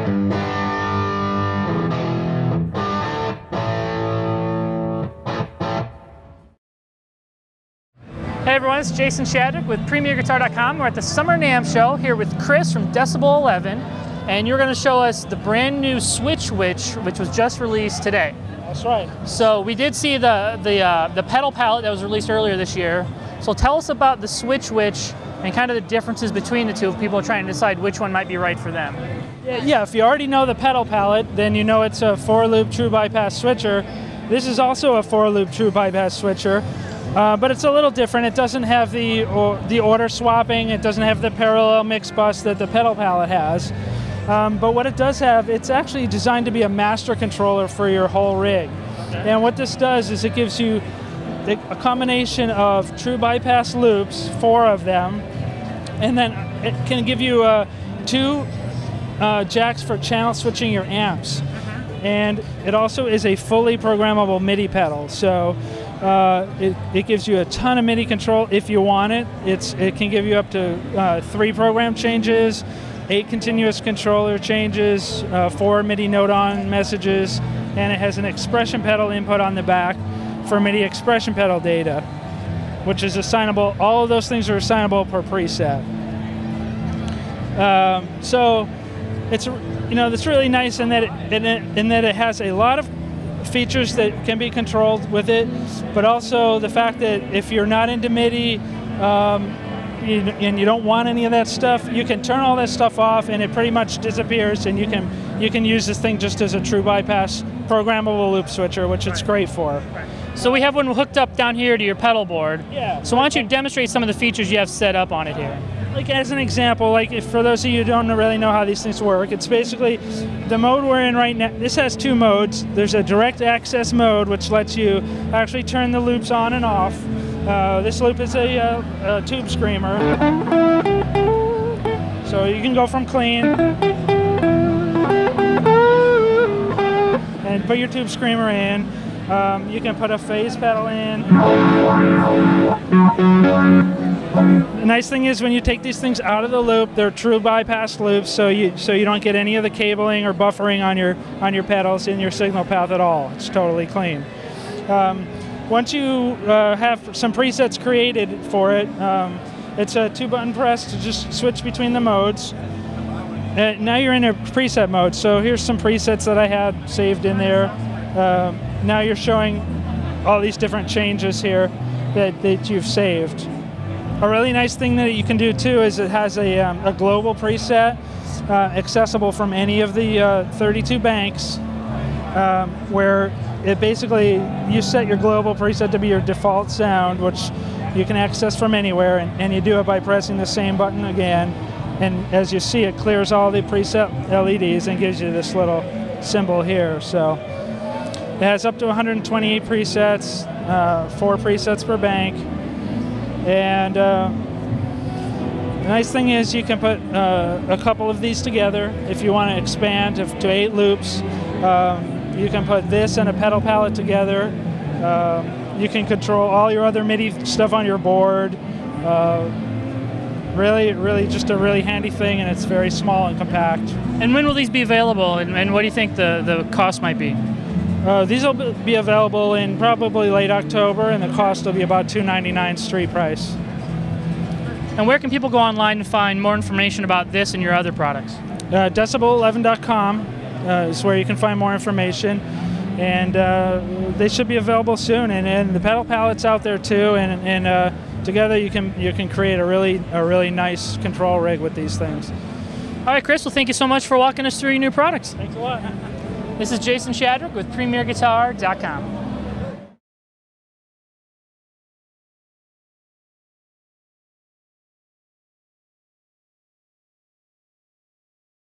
Hey everyone, it's Jason Shadrick with PremierGuitar.com. We're at the Summer NAMM show here with Chris from Decibel 11, and you're going to show us the brand new Switch which was just released today. That's right. So we did see the pedal palette that was released earlier this year. So tell us about the Switch and kind of the differences between the two if people are trying to decide which one might be right for them. Yeah, if you already know the pedal palette, then you know it's a 4-loop true bypass switcher. This is also a 4-loop true bypass switcher. But it's a little different. It doesn't have the order swapping. It doesn't have the parallel mix bus that the pedal palette has. But what it does have, it's actually designed to be a master controller for your whole rig. Okay. And what this does is it gives you a combination of true bypass loops, 4 of them, and then it can give you 2 jacks for channel switching your amps. And it also is a fully programmable MIDI pedal. So it gives you a ton of MIDI control if you want it. It can give you up to 3 program changes, 8 continuous controller changes, 4 MIDI note-on messages, and it has an expression pedal input on the back for MIDI expression pedal data, which is assignable. All of those things are assignable per preset. So it's really nice in that it has a lot of features that can be controlled with it, but also the fact that if you're not into MIDI and you don't want any of that stuff, you can turn all that stuff off and it pretty much disappears, and you can use this thing just as a true bypass programmable loop switcher, which it's great for. So we have one hooked up down here to your pedal board. Yeah. So why don't you demonstrate some of the features you have set up on it here? Like as an example, like if for those of you who don't really know how these things work, it's basically the mode we're in right now. This has 2 modes. There's a direct access mode, which lets you actually turn the loops on and off. This loop is a tube screamer. So you can go from clean and put your tube screamer in. You can put a phase pedal in. The nice thing is when you take these things out of the loop, they're true bypass loops, so you don't get any of the cabling or buffering on your pedals in your signal path at all. It's totally clean. Once you have some presets created for it, it's a 2-button press to just switch between the modes. Now you're in a preset mode, so here's some presets that I had saved in there. Now you're showing all these different changes here that you've saved. A really nice thing that you can do too is it has a global preset accessible from any of the 32 banks, where it basically, you set your global preset to be your default sound, which you can access from anywhere, and you do it by pressing the same button again. And as you see, it clears all the preset LEDs and gives you this little symbol here. So it has up to 128 presets, 4 presets per bank. And the nice thing is you can put a couple of these together if you want to expand to 8 loops. You can put this and a pedal palette together. You can control all your other MIDI stuff on your board. Really just a really handy thing, and it's very small and compact. And when will these be available, and what do you think the cost might be? These will be available in probably late October, and the cost will be about $299 street price. And where can people go online and find more information about this and your other products? Decibel11.com is where you can find more information, and they should be available soon. And the pedal palette's out there too, and together you can create a really nice control rig with these things. All right, Chris. Well, thank you so much for walking us through your new products. Thanks a lot. This is Jason Shadrick with PremierGuitar.com.